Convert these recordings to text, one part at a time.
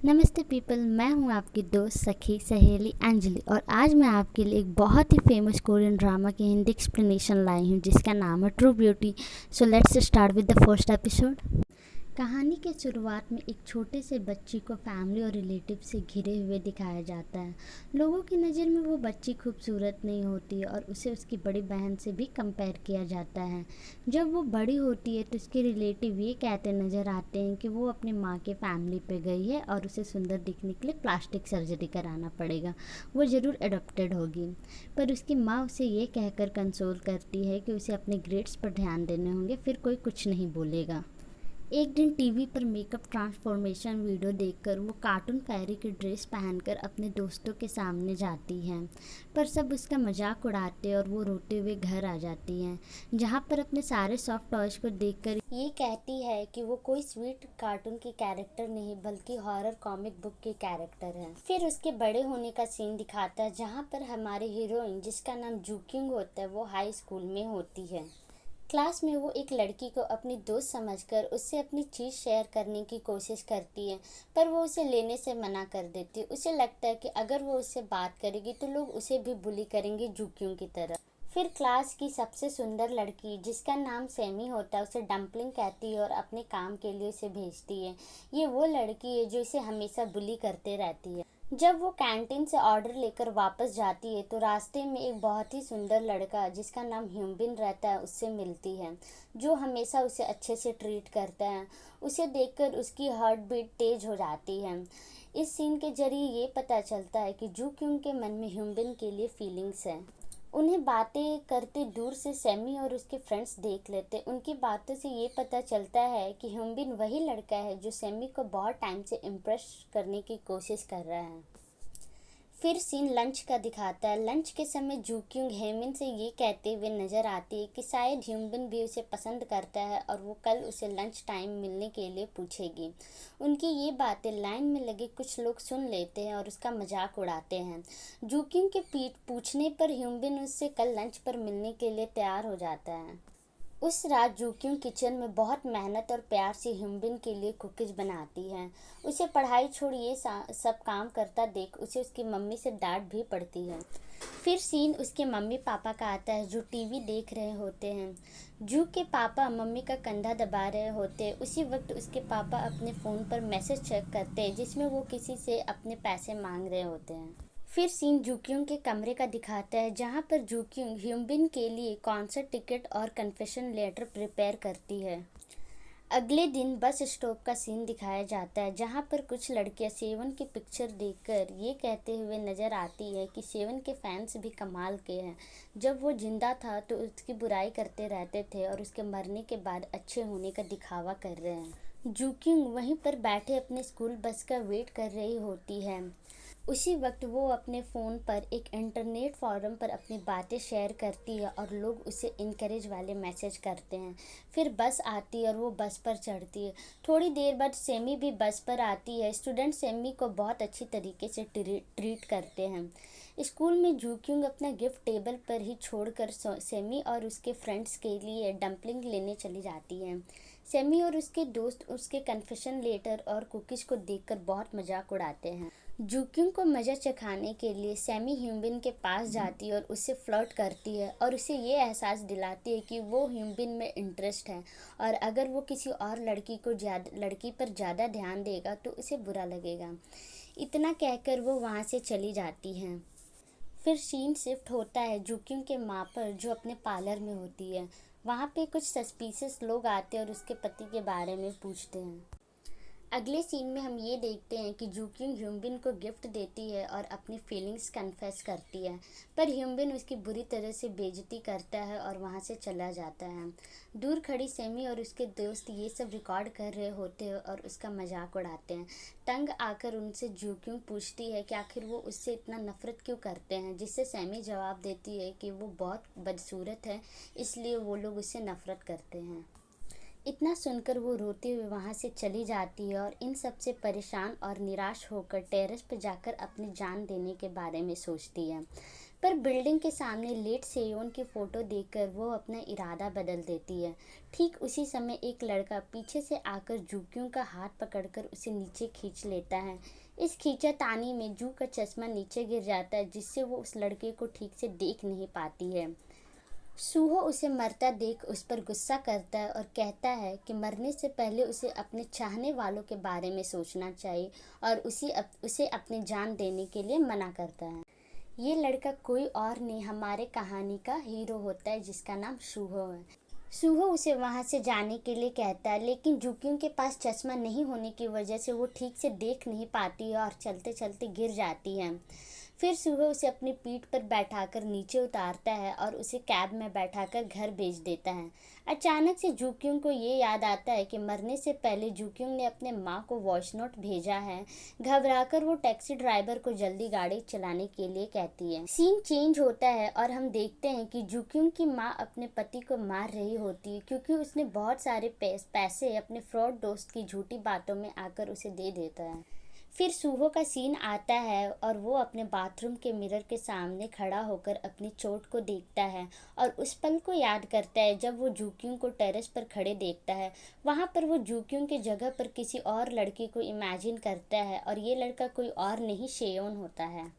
नमस्ते पीपल, मैं हूं आपकी दोस्त सखी सहेली अंजलि और आज मैं आपके लिए एक बहुत ही फेमस कोरियन ड्रामा की हिंदी एक्सप्लेनेशन लाई हूं जिसका नाम है true beauty. So let's start with the first episode. कहानी के शुरुआत में एक छोटे से बच्ची को फैमिली और रिलेटिव से घिरे हुए दिखाया जाता है। लोगों की नज़र में वो बच्ची खूबसूरत नहीं होती और उसे उसकी बड़ी बहन से भी कंपेयर किया जाता है। जब वो बड़ी होती है तो उसके रिलेटिव ये कहते नज़र आते हैं कि वो अपनी माँ के फैमिली पे गई है और उसे सुंदर दिखने के लिए प्लास्टिक सर्जरी कराना पड़ेगा। वो ज़रूर अडॉप्टेड होगी। पर उसकी माँ उसे ये कहकर कंसोल करती है कि उसे अपने ग्रेड्स पर ध्यान देने होंगे, फिर कोई कुछ नहीं बोलेगा। एक दिन टीवी पर मेकअप ट्रांसफॉर्मेशन वीडियो देखकर वो कार्टून फेरी की ड्रेस पहनकर अपने दोस्तों के सामने जाती हैं, पर सब उसका मजाक उड़ाते और वो रोते हुए घर आ जाती हैं, जहाँ पर अपने सारे सॉफ्ट टॉयज को देखकर ये कहती है कि वो कोई स्वीट कार्टून की कैरेक्टर नहीं बल्कि हॉरर कॉमिक बुक की कैरेक्टर है। फिर उसके बड़े होने का सीन दिखाता है जहाँ पर हमारी हीरोइन, जिसका नाम जूक्यूंग होता है, वो हाई स्कूल में होती है। क्लास में वो एक लड़की को अपनी दोस्त समझकर उससे अपनी चीज़ शेयर करने की कोशिश करती है, पर वो उसे लेने से मना कर देती है। उसे लगता है कि अगर वो उससे बात करेगी तो लोग उसे भी बुली करेंगे जूक्यूं की तरह। फिर क्लास की सबसे सुंदर लड़की, जिसका नाम सेमी होता है, उसे डम्पलिंग कहती है और अपने काम के लिए उसे भेजती है। ये वो लड़की है जो इसे हमेशा बुली करते रहती है। जब वो कैंटीन से ऑर्डर लेकर वापस जाती है तो रास्ते में एक बहुत ही सुंदर लड़का, जिसका नाम ह्यूबिन रहता है, उससे मिलती है, जो हमेशा उसे अच्छे से ट्रीट करता है। उसे देखकर उसकी हार्ट बीट तेज हो जाती है। इस सीन के जरिए ये पता चलता है कि जू क्योंग के मन में ह्यूबिन के लिए फीलिंग्स है। उन्हें बातें करते दूर से सैमी और उसके फ्रेंड्स देख लेते। उनकी बातों से ये पता चलता है कि ह्यूबिन वही लड़का है जो सैमी को बहुत टाइम से इम्प्रेस करने की कोशिश कर रहा है। फिर सीन लंच का दिखाता है। लंच के समय जूक्यूंग हेमिन से ये कहते हुए नजर आती है कि शायद ह्यूबिन भी उसे पसंद करता है और वो कल उसे लंच टाइम मिलने के लिए पूछेगी। उनकी ये बातें लाइन में लगे कुछ लोग सुन लेते हैं और उसका मजाक उड़ाते हैं। जूक्यूंग के पीठ पूछने पर ह्यूबिन उससे कल लंच पर मिलने के लिए तैयार हो जाता है। उस रात जूक्यूंग किचन में बहुत मेहनत और प्यार से ह्यूबिन के लिए कुकीज़ बनाती है। उसे पढ़ाई छोड़ ये सब काम करता देख उसे उसकी मम्मी से डांट भी पड़ती है। फिर सीन उसके मम्मी पापा का आता है जो टीवी देख रहे होते हैं। जू के पापा मम्मी का कंधा दबा रहे होते हैं। उसी वक्त उसके पापा अपने फ़ोन पर मैसेज चेक करते हैं जिसमें वो किसी से अपने पैसे मांग रहे होते हैं। फिर सीन जूक्यूंग के कमरे का दिखाता है जहाँ पर जूक्यूंग ह्यूबिन के लिए कॉन्सर्ट टिकट और कन्फेशन लेटर प्रिपेयर करती है। अगले दिन बस स्टॉप का सीन दिखाया जाता है जहाँ पर कुछ लड़कियाँ सेवन की पिक्चर देखकर ये कहते हुए नजर आती है कि सेवन के फैंस भी कमाल के हैं। जब वो जिंदा था तो उसकी बुराई करते रहते थे और उसके मरने के बाद अच्छे होने का दिखावा कर रहे हैं। जूक्यूंग वहीं पर बैठे अपने स्कूल बस का वेट कर रही होती है। उसी वक्त वो अपने फ़ोन पर एक इंटरनेट फोरम पर अपनी बातें शेयर करती है और लोग उसे इनकरेज वाले मैसेज करते हैं। फिर बस आती है और वो बस पर चढ़ती है। थोड़ी देर बाद सेमी भी बस पर आती है। स्टूडेंट सेमी को बहुत अच्छी तरीके से ट्रीट करते हैं। स्कूल में जूक्यूंग अपना गिफ्ट टेबल पर ही छोड़कर सेमी और उसके फ्रेंड्स के लिए डंपलिंग लेने चली जाती है। सेमी और उसके दोस्त उसके कन्फेशन लेटर और कुकीज़ को देखकर बहुत मजाक उड़ाते हैं। जूक्यूंग को मज़ा चखाने के लिए सैमी ह्यूबिन के पास जाती है और उससे फ्लर्ट करती है और उसे ये एहसास दिलाती है कि वो ह्यूबिन में इंटरेस्ट है और अगर वो किसी और लड़की पर ज़्यादा ध्यान देगा तो उसे बुरा लगेगा। इतना कहकर वो वहाँ से चली जाती हैं। फिर सीन शिफ्ट होता है जूक्यूंग के माँ पर, जो अपने पार्लर में होती है। वहाँ पे कुछ सस्पिशियस लोग आते हैं और उसके पति के बारे में पूछते हैं। अगले सीन में हम ये देखते हैं कि जूक्यूंग ह्यूबिन को गिफ्ट देती है और अपनी फीलिंग्स कन्फेस करती है, पर ह्यूबिन उसकी बुरी तरह से बेइज्जती करता है और वहाँ से चला जाता है। दूर खड़ी सेमी और उसके दोस्त ये सब रिकॉर्ड कर रहे होते हैं और उसका मजाक उड़ाते हैं। तंग आकर उनसे जूक्यूंग पूछती है कि आखिर वो उससे इतना नफरत क्यों करते हैं, जिससे सेमी जवाब देती है कि वो बहुत बदसूरत है, इसलिए वो लोग उससे नफरत करते हैं। इतना सुनकर वो रोते हुए वहाँ से चली जाती है और इन सब से परेशान और निराश होकर टेरेस पर जाकर अपनी जान देने के बारे में सोचती है। पर बिल्डिंग के सामने लेट सेयोन की फ़ोटो देखकर वो अपना इरादा बदल देती है। ठीक उसी समय एक लड़का पीछे से आकर जूक्यूंग का हाथ पकड़कर उसे नीचे खींच लेता है। इस खींचातानी में जू का चश्मा नीचे गिर जाता है, जिससे वो उस लड़के को ठीक से देख नहीं पाती है। सूहो उसे मरता देख उस पर गुस्सा करता है और कहता है कि मरने से पहले उसे अपने चाहने वालों के बारे में सोचना चाहिए, और उसे अपनी जान देने के लिए मना करता है। ये लड़का कोई और नहीं, हमारे कहानी का हीरो होता है, जिसका नाम सूहो है। सूहो उसे वहाँ से जाने के लिए कहता है, लेकिन जूक्यूंग के पास चश्मा नहीं होने की वजह से वो ठीक से देख नहीं पाती है और चलते चलते गिर जाती है। फिर सूहो उसे अपनी पीठ पर बैठाकर नीचे उतारता है और उसे कैब में बैठाकर घर भेज देता है। अचानक से जूक्यूंग को ये याद आता है कि मरने से पहले जूक्यूंग ने अपने माँ को वॉइस नोट भेजा है। घबराकर वो टैक्सी ड्राइवर को जल्दी गाड़ी चलाने के लिए कहती है। सीन चेंज होता है और हम देखते हैं कि जूक्यूंग की माँ अपने पति को मार रही होती है, क्योंकि उसने बहुत सारे पैसे अपने फ्रॉड दोस्त की झूठी बातों में आकर उसे दे देता है। फिर सूहो का सीन आता है और वो अपने बाथरूम के मिरर के सामने खड़ा होकर अपनी चोट को देखता है और उस पल को याद करता है जब वो जूक्यूंग को टेरेस पर खड़े देखता है। वहाँ पर वो जूक्यूंग की जगह पर किसी और लड़की को इमेजिन करता है, और ये लड़का कोई और नहीं सेयोन होता है।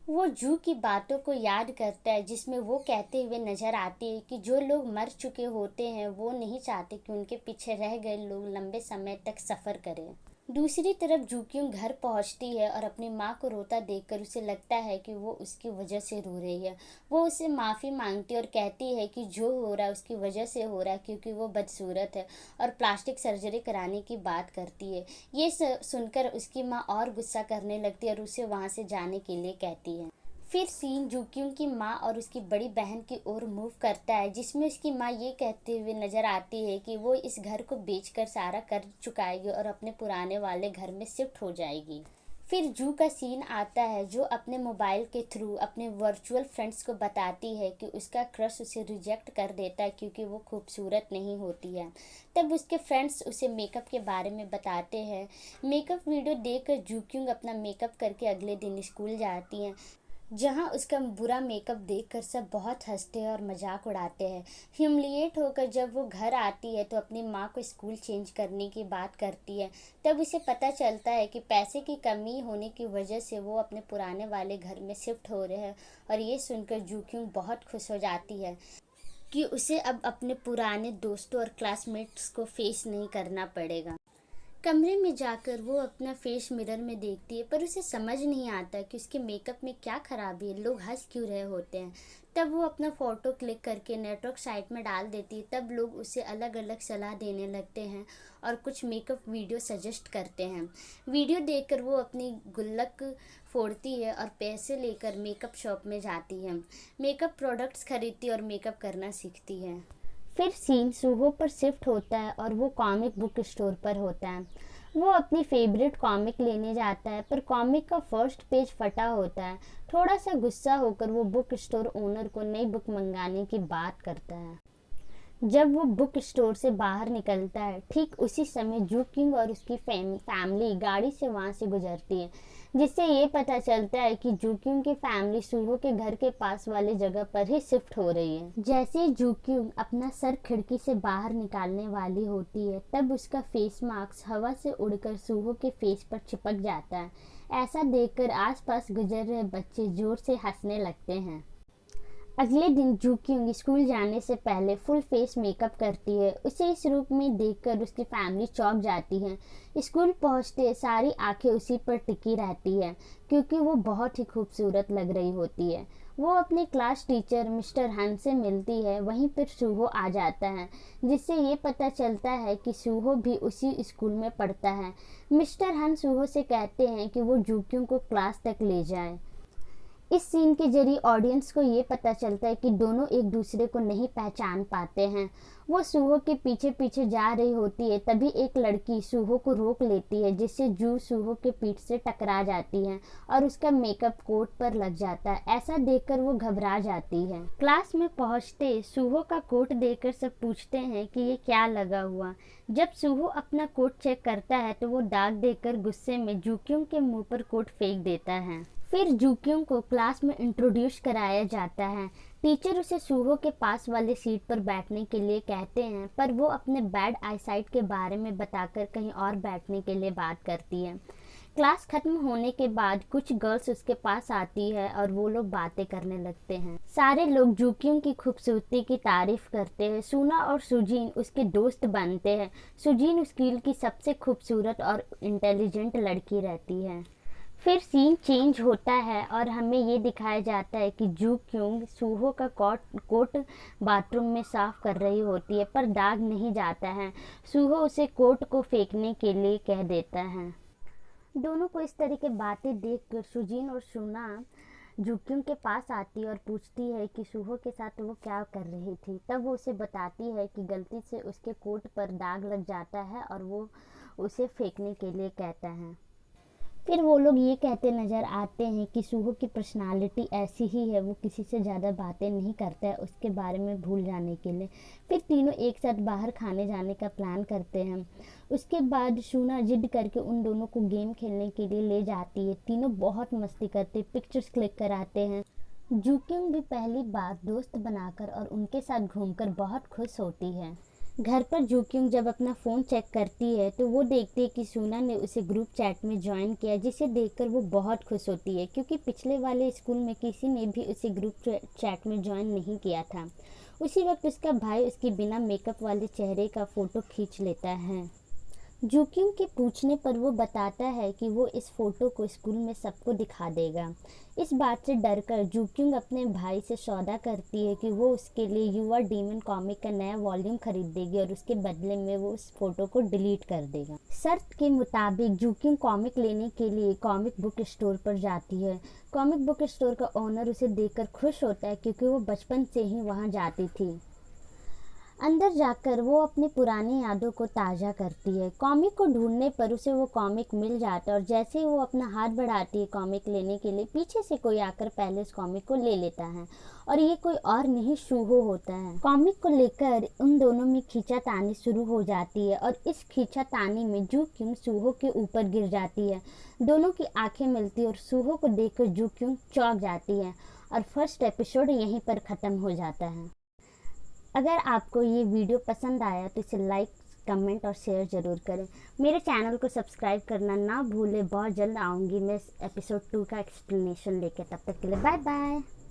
वो जू की बातों को याद करता है, जिसमें वो कहते हुए नजर आती है कि जो लोग मर चुके होते हैं वो नहीं चाहते कि उनके पीछे रह गए लोग लंबे समय तक सफ़र करें। दूसरी तरफ जूक्यूंग घर पहुंचती है और अपनी माँ को रोता देखकर उसे लगता है कि वो उसकी वजह से रो रही है। वो उससे माफ़ी मांगती है और कहती है कि जो हो रहा है उसकी वजह से हो रहा है, क्योंकि वो बदसूरत है, और प्लास्टिक सर्जरी कराने की बात करती है। ये सुनकर उसकी माँ और गुस्सा करने लगती है और उसे वहाँ से जाने के लिए कहती है। फिर सीन जूक्यूंग की माँ और उसकी बड़ी बहन की ओर मूव करता है, जिसमें उसकी माँ ये कहते हुए नज़र आती है कि वो इस घर को बेचकर सारा कर्ज चुकाएगी और अपने पुराने वाले घर में शिफ्ट हो जाएगी। फिर जू का सीन आता है, जो अपने मोबाइल के थ्रू अपने वर्चुअल फ्रेंड्स को बताती है कि उसका क्रश उसे रिजेक्ट कर देता है क्योंकि वो खूबसूरत नहीं होती है। तब उसके फ्रेंड्स उसे मेकअप के बारे में बताते हैं। मेकअप वीडियो देखकर जूक्यूंग अपना मेकअप करके अगले दिन स्कूल जाती हैं, जहां उसका बुरा मेकअप देखकर सब बहुत हंसते हैं और मजाक उड़ाते हैं। ह्यूमिलिएट होकर जब वो घर आती है तो अपनी माँ को स्कूल चेंज करने की बात करती है। तब उसे पता चलता है कि पैसे की कमी होने की वजह से वो अपने पुराने वाले घर में शिफ्ट हो रहे हैं, और ये सुनकर जूक्यूंग बहुत खुश हो जाती है कि उसे अब अपने पुराने दोस्तों और क्लासमेट्स को फेस नहीं करना पड़ेगा। कमरे में जाकर वो अपना फेस मिरर में देखती है, पर उसे समझ नहीं आता कि उसके मेकअप में क्या खराबी है, लोग हंस क्यों रहे होते हैं। तब वो अपना फ़ोटो क्लिक करके नेटवर्क साइट में डाल देती है। तब लोग उसे अलग अलग सलाह देने लगते हैं और कुछ मेकअप वीडियो सजेस्ट करते हैं। वीडियो देखकर वो अपनी गुल्लक फोड़ती है और पैसे लेकर मेकअप शॉप में जाती है, मेकअप प्रोडक्ट्स खरीदती है और मेकअप करना सीखती है। फिर सीन सूहो पर शिफ्ट होता है और वो कॉमिक बुक स्टोर पर होता है। वो अपनी फेवरेट कॉमिक लेने जाता है, पर कॉमिक का फर्स्ट पेज फटा होता है। थोड़ा सा गुस्सा होकर वो बुक स्टोर ओनर को नई बुक मंगाने की बात करता है। जब वो बुक स्टोर से बाहर निकलता है, ठीक उसी समय जूक्यूंग और उसकी फैमिली गाड़ी से वहाँ से गुजरती है, जिससे ये पता चलता है कि जूक्यूंग की फैमिली सूहो के घर के पास वाली जगह पर ही शिफ्ट हो रही है। जैसे ही जूक्यूंग अपना सर खिड़की से बाहर निकालने वाली होती है, तब उसका फेस मास्क हवा से उड़कर सूहो के फेस पर चिपक जाता है। ऐसा देखकर आसपास गुजर रहे बच्चे जोर से हंसने लगते हैं। अगले दिन जूक्यूंग स्कूल जाने से पहले फुल फेस मेकअप करती है। उसे इस रूप में देखकर उसकी फैमिली चौंक जाती है। स्कूल पहुंचते सारी आंखें उसी पर टिकी रहती है, क्योंकि वो बहुत ही खूबसूरत लग रही होती है। वो अपने क्लास टीचर मिस्टर हन से मिलती है। वहीं पर सूहो आ जाता है, जिससे ये पता चलता है कि सूहो भी उसी स्कूल में पढ़ता है। मिस्टर हन सूहो से कहते हैं कि वो जूक्यूंग को क्लास तक ले जाए। इस सीन के जरिए ऑडियंस को ये पता चलता है कि दोनों एक दूसरे को नहीं पहचान पाते हैं। वो सूहो के पीछे पीछे जा रही होती है, तभी एक लड़की सूहो को रोक लेती है, जिससे जू सूहो के पीठ से टकरा जाती है और उसका मेकअप कोट पर लग जाता है। ऐसा देखकर वो घबरा जाती है। क्लास में पहुंचते सूहो का कोट देखकर सब पूछते हैं कि ये क्या लगा हुआ। जब सूहो अपना कोट चेक करता है तो वो दाग देखकर गुस्से में जूक्यूंग के मुंह पर कोट फेंक देता है। फिर जूक्योंग को क्लास में इंट्रोड्यूस कराया जाता है। टीचर उसे सूहो के पास वाले सीट पर बैठने के लिए कहते हैं, पर वो अपने बैड आईसाइट के बारे में बताकर कहीं और बैठने के लिए बात करती है। क्लास खत्म होने के बाद कुछ गर्ल्स उसके पास आती है और वो लोग बातें करने लगते हैं। सारे लोग जूक्योंग की खूबसूरती की तारीफ करते हैं। सुना और सुजीन उसके दोस्त बनते हैं। सुजीन स्कूल की सबसे खूबसूरत और इंटेलिजेंट लड़की रहती है। फिर सीन चेंज होता है और हमें ये दिखाया जाता है कि जूक्योंग सूहो का कोट बाथरूम में साफ कर रही होती है, पर दाग नहीं जाता है। सूहो उसे कोट को फेंकने के लिए कह देता है। दोनों को इस तरह की बातें देखकर सुजीन और सुना जूक्योंग के पास आती और पूछती है कि सूहो के साथ वो क्या कर रही थी। तब वो उसे बताती है कि गलती से उसके कोट पर दाग लग जाता है और वो उसे फेंकने के लिए कहता है। फिर वो लोग ये कहते नज़र आते हैं कि सूहो की पर्सनालिटी ऐसी ही है, वो किसी से ज़्यादा बातें नहीं करता है उसके बारे में भूल जाने के लिए। फिर तीनों एक साथ बाहर खाने जाने का प्लान करते हैं। उसके बाद शूना जिद करके उन दोनों को गेम खेलने के लिए ले जाती है। तीनों बहुत मस्ती करते, पिक्चर्स क्लिक कराते हैं। जूक्योंग भी पहली बार दोस्त बनाकर और उनके साथ घूमकर बहुत खुश होती है। घर पर जूक्योंग जब अपना फ़ोन चेक करती है तो वो देखती है कि सूना ने उसे ग्रुप चैट में ज्वाइन किया, जिसे देखकर वो बहुत खुश होती है क्योंकि पिछले वाले स्कूल में किसी ने भी उसे ग्रुप चैट में ज्वाइन नहीं किया था। उसी वक्त उसका भाई उसके बिना मेकअप वाले चेहरे का फ़ोटो खींच लेता है। जूक्योंग के पूछने पर वो बताता है कि वो इस फ़ोटो को स्कूल में सबको दिखा देगा। इस बात से डरकर जूक्योंग अपने भाई से सौदा करती है कि वो उसके लिए यू आर डीमन कॉमिक का नया वॉल्यूम खरीद देगी और उसके बदले में वो उस फोटो को डिलीट कर देगा। शर्त के मुताबिक जूक्योंग कॉमिक लेने के लिए कॉमिक बुक स्टोर पर जाती है। कॉमिक बुक स्टोर का ओनर उसे देखकर खुश होता है क्योंकि वो बचपन से ही वहाँ जाती थी। अंदर जाकर वो अपनी पुरानी यादों को ताज़ा करती है। कॉमिक को ढूंढने पर उसे वो कॉमिक मिल जाता है और जैसे ही वो अपना हाथ बढ़ाती है कॉमिक लेने के लिए, पीछे से कोई आकर पहले उस कॉमिक को ले लेता है और ये कोई और नहीं सूहो होता है। कॉमिक को लेकर उन दोनों में खींचातानी शुरू हो जाती है और इस खींचातानी में जूक्योंग सूहो के ऊपर गिर जाती है। दोनों की आंखें मिलती है और सूहो को देखकर जूक्योंग चौंक जाती है और फर्स्ट एपिसोड यहीं पर ख़त्म हो जाता है। अगर आपको ये वीडियो पसंद आया तो इसे लाइक, कमेंट और शेयर ज़रूर करें। मेरे चैनल को सब्सक्राइब करना ना भूलें। बहुत जल्द आऊँगी मैं एपिसोड 2 का एक्सप्लेनेशन लेकर। तब तक के लिए बाय बाय।